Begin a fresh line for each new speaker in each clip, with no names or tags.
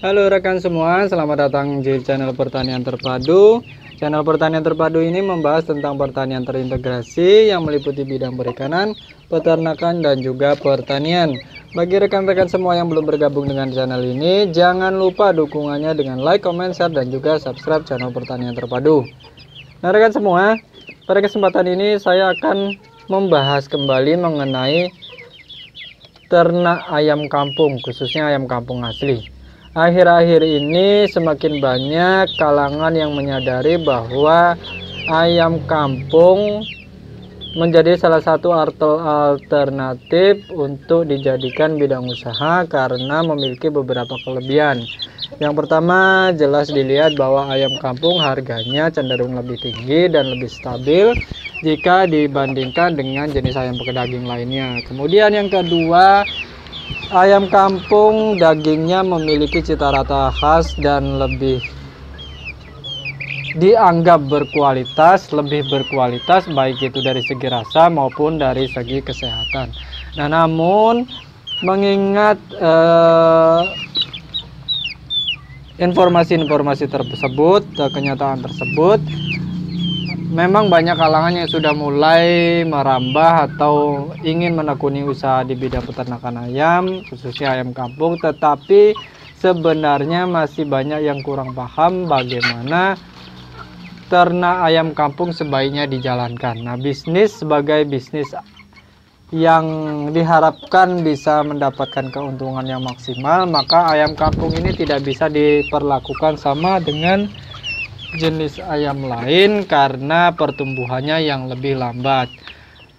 Halo rekan semua, selamat datang di channel Pertanian Terpadu. Channel Pertanian Terpadu ini membahas tentang pertanian terintegrasi yang meliputi bidang perikanan, peternakan, dan juga pertanian. Bagi rekan-rekan semua yang belum bergabung dengan channel ini, jangan lupa dukungannya dengan like, comment, share, dan juga subscribe channel Pertanian Terpadu. Nah rekan semua, pada kesempatan ini saya akan membahas kembali mengenai ternak ayam kampung, khususnya ayam kampung asli. Akhir-akhir ini semakin banyak kalangan yang menyadari bahwa ayam kampung menjadi salah satu alternatif untuk dijadikan bidang usaha karena memiliki beberapa kelebihan. Yang pertama, jelas dilihat bahwa ayam kampung harganya cenderung lebih tinggi dan lebih stabil jika dibandingkan dengan jenis ayam pedaging lainnya. Kemudian yang kedua, ayam kampung dagingnya memiliki cita rasa khas dan lebih dianggap lebih berkualitas baik itu dari segi rasa maupun dari segi kesehatan. Nah, namun mengingat informasi-informasi tersebut, kenyataan tersebut, memang banyak kalangan yang sudah mulai merambah atau ingin menekuni usaha di bidang peternakan ayam, khususnya ayam kampung, tetapi sebenarnya masih banyak yang kurang paham bagaimana ternak ayam kampung sebaiknya dijalankan. Nah, bisnis sebagai bisnis yang diharapkan bisa mendapatkan keuntungan yang maksimal, maka ayam kampung ini tidak bisa diperlakukan sama dengan jenis ayam lain karena pertumbuhannya yang lebih lambat.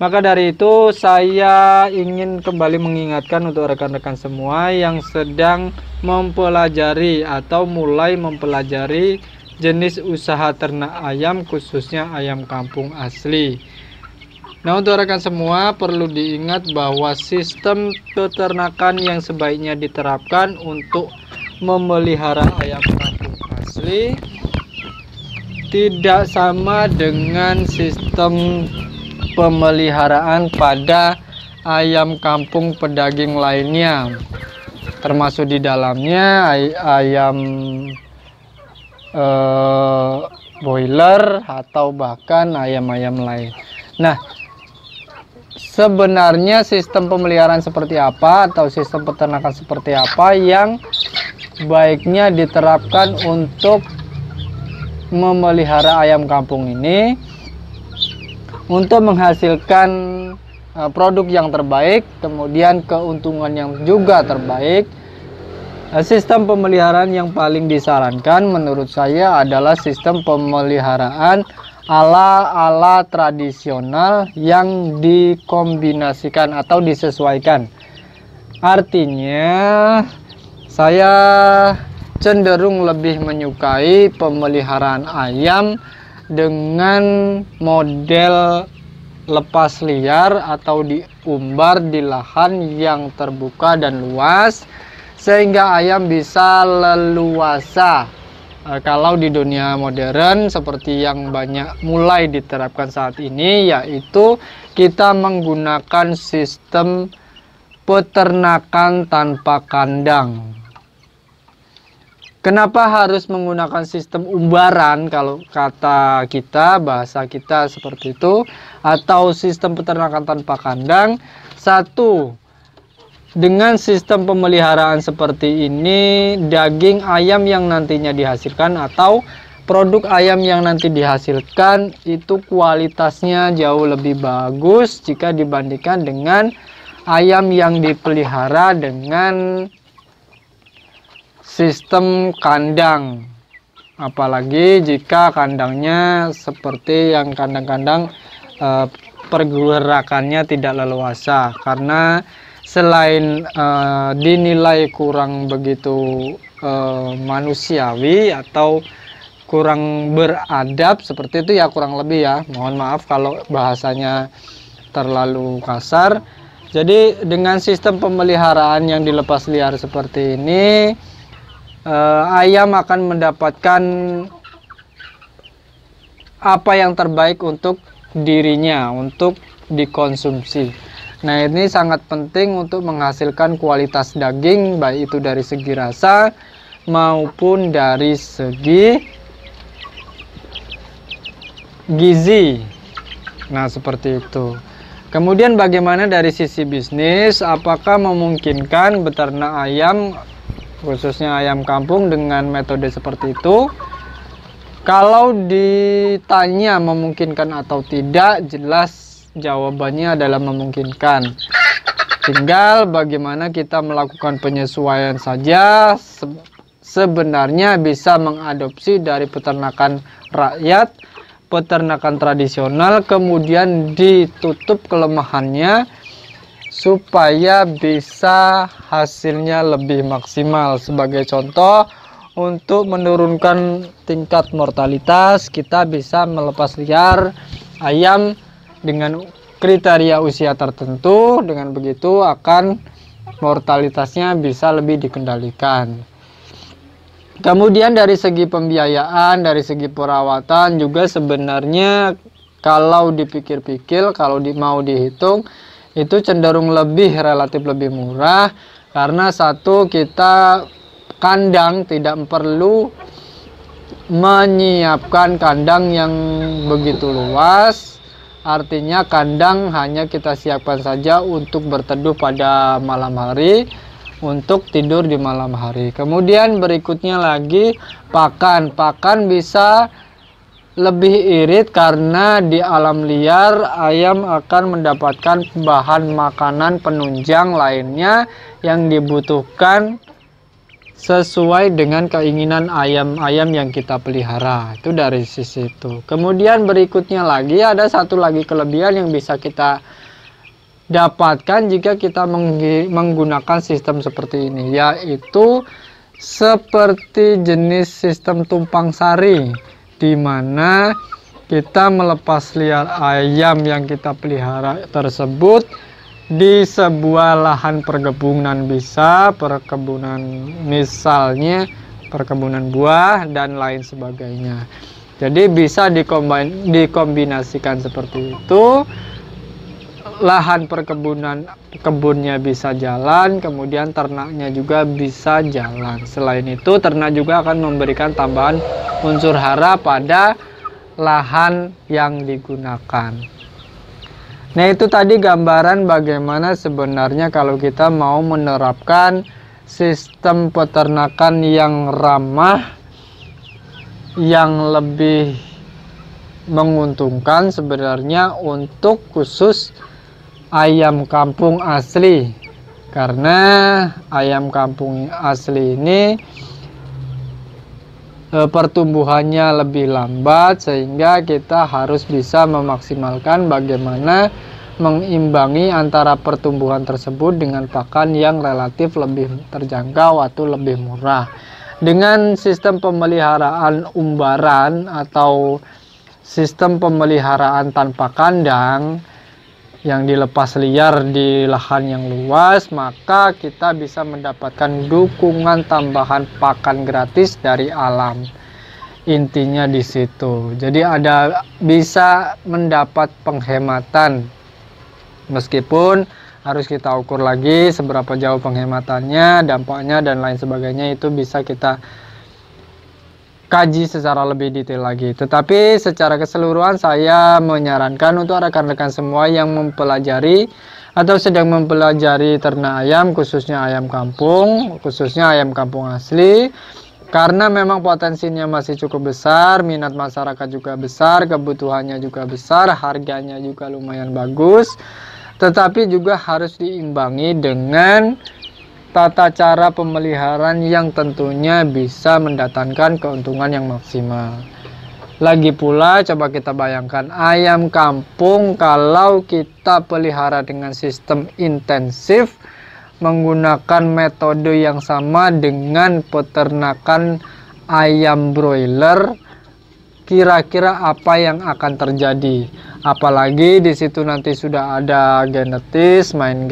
Maka dari itu saya ingin kembali mengingatkan untuk rekan-rekan semua yang sedang mempelajari atau mulai mempelajari jenis usaha ternak ayam, khususnya ayam kampung asli. Nah, untuk rekan semua perlu diingat bahwa sistem peternakan yang sebaiknya diterapkan untuk memelihara ayam kampung asli tidak sama dengan sistem pemeliharaan pada ayam kampung pedaging lainnya, termasuk di dalamnya ayam boiler atau bahkan ayam-ayam lain. Nah, sebenarnya sistem pemeliharaan seperti apa atau sistem peternakan seperti apa yang baiknya diterapkan untuk memelihara ayam kampung ini untuk menghasilkan produk yang terbaik, kemudian keuntungan yang juga terbaik. Sistem pemeliharaan yang paling disarankan menurut saya adalah sistem pemeliharaan ala tradisional yang dikombinasikan atau disesuaikan. Artinya saya cenderung lebih menyukai pemeliharaan ayam dengan model lepas liar atau diumbar di lahan yang terbuka dan luas, sehingga ayam bisa leluasa. Kalau di dunia modern seperti yang banyak mulai diterapkan saat ini, yaitu kita menggunakan sistem peternakan tanpa kandang. Kenapa harus menggunakan sistem umbaran kalau kata kita, bahasa kita seperti itu, atau sistem peternakan tanpa kandang? Satu, dengan sistem pemeliharaan seperti ini, daging ayam yang nantinya dihasilkan atau produk ayam yang nanti dihasilkan itu kualitasnya jauh lebih bagus jika dibandingkan dengan ayam yang dipelihara dengan sistem kandang, apalagi jika kandangnya seperti yang kandang-kandang pergerakannya tidak leluasa, karena selain dinilai kurang begitu manusiawi atau kurang beradab seperti itu ya, kurang lebih ya, mohon maaf kalau bahasanya terlalu kasar. Jadi dengan sistem pemeliharaan yang dilepas liar seperti ini, ayam akan mendapatkan apa yang terbaik untuk dirinya, untuk dikonsumsi. Nah, ini sangat penting untuk menghasilkan kualitas daging, baik itu dari segi rasa maupun dari segi gizi. Nah, seperti itu. Kemudian bagaimana dari sisi bisnis, apakah memungkinkan beternak ayam, khususnya ayam kampung, dengan metode seperti itu? Kalau ditanya memungkinkan atau tidak, jelas jawabannya adalah memungkinkan. Tinggal bagaimana kita melakukan penyesuaian saja. Sebenarnya bisa mengadopsi dari peternakan rakyat, peternakan tradisional, kemudian ditutup kelemahannya supaya bisa hasilnya lebih maksimal. Sebagai contoh, untuk menurunkan tingkat mortalitas, kita bisa melepas liar ayam dengan kriteria usia tertentu. Dengan begitu akan mortalitasnya bisa lebih dikendalikan. Kemudian dari segi pembiayaan, dari segi perawatan juga sebenarnya kalau dipikir-pikir, kalau mau dihitung, itu cenderung relatif lebih murah. Karena satu, kita kandang tidak perlu menyiapkan kandang yang begitu luas. Artinya kandang hanya kita siapkan saja untuk berteduh pada malam hari, untuk tidur di malam hari. Kemudian berikutnya lagi pakan. Pakan bisa lebih irit karena di alam liar ayam akan mendapatkan bahan makanan penunjang lainnya yang dibutuhkan sesuai dengan keinginan ayam-ayam yang kita pelihara. Itu dari sisi itu. Kemudian berikutnya lagi ada satu lagi kelebihan yang bisa kita dapatkan jika kita menggunakan sistem seperti ini, yaitu seperti jenis sistem tumpang sari, di mana kita melepas liar ayam yang kita pelihara tersebut di sebuah lahan perkebunan, bisa perkebunan, misalnya perkebunan buah dan lain sebagainya. Jadi bisa dikombinasikan seperti itu. Lahan kebunnya bisa jalan, kemudian ternaknya juga bisa jalan. Selain itu, ternak juga akan memberikan tambahan unsur hara pada lahan yang digunakan. Nah, itu tadi gambaran bagaimana sebenarnya kalau kita mau menerapkan sistem peternakan yang ramah, yang lebih menguntungkan sebenarnya untuk khusus ayam kampung asli. Karena ayam kampung asli ini pertumbuhannya lebih lambat, sehingga kita harus bisa memaksimalkan bagaimana mengimbangi antara pertumbuhan tersebut dengan pakan yang relatif lebih terjangkau atau lebih murah. Dengan sistem pemeliharaan umbaran atau sistem pemeliharaan tanpa kandang yang dilepas liar di lahan yang luas, maka kita bisa mendapatkan dukungan tambahan pakan gratis dari alam. Intinya di situ. Jadi bisa mendapat penghematan, meskipun harus kita ukur lagi seberapa jauh penghematannya, dampaknya dan lain sebagainya, itu bisa kita kaji secara lebih detail lagi. Tetapi secara keseluruhan saya menyarankan untuk rekan-rekan semua yang mempelajari atau sedang mempelajari ternak ayam, khususnya ayam kampung, khususnya ayam kampung asli, karena memang potensinya masih cukup besar, minat masyarakat juga besar, kebutuhannya juga besar, harganya juga lumayan bagus, tetapi juga harus diimbangi dengan tata cara pemeliharaan yang tentunya bisa mendatangkan keuntungan yang maksimal. Lagi pula coba kita bayangkan ayam kampung kalau kita pelihara dengan sistem intensif, menggunakan metode yang sama dengan peternakan ayam broiler, kira-kira apa yang akan terjadi? Apalagi di situ nanti sudah ada genetis, main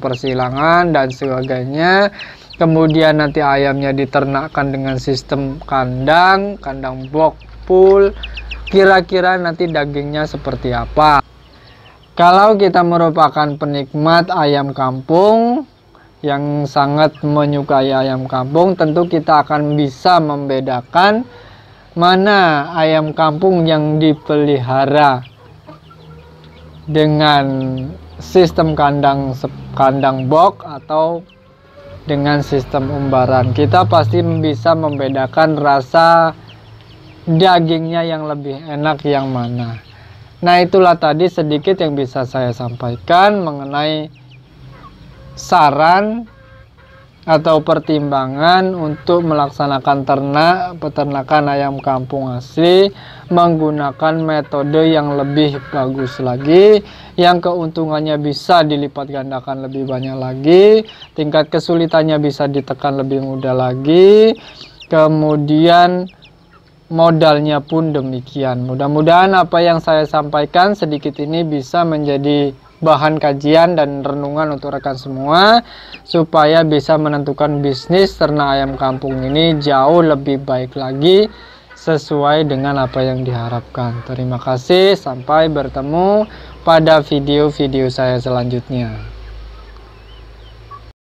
persilangan dan sebagainya. Kemudian nanti ayamnya diternakkan dengan sistem kandang box pool. Kira-kira nanti dagingnya seperti apa? Kalau kita merupakan penikmat ayam kampung yang sangat menyukai ayam kampung, tentu kita akan bisa membedakan mana ayam kampung yang dipelihara dengan sistem kandang box atau dengan sistem umbaran. Kita pasti bisa membedakan rasa dagingnya yang lebih enak yang mana. Nah, itulah tadi sedikit yang bisa saya sampaikan mengenai saran atau pertimbangan untuk melaksanakan peternakan ayam kampung asli menggunakan metode yang lebih bagus lagi, yang keuntungannya bisa dilipat gandakan lebih banyak lagi, tingkat kesulitannya bisa ditekan lebih mudah lagi, kemudian modalnya pun demikian. Mudah-mudahan apa yang saya sampaikan sedikit ini bisa menjadi bahan kajian dan renungan untuk rekan semua, supaya bisa menentukan bisnis ternak ayam kampung ini jauh lebih baik lagi sesuai dengan apa yang diharapkan. Terima kasih, sampai bertemu pada video-video saya selanjutnya.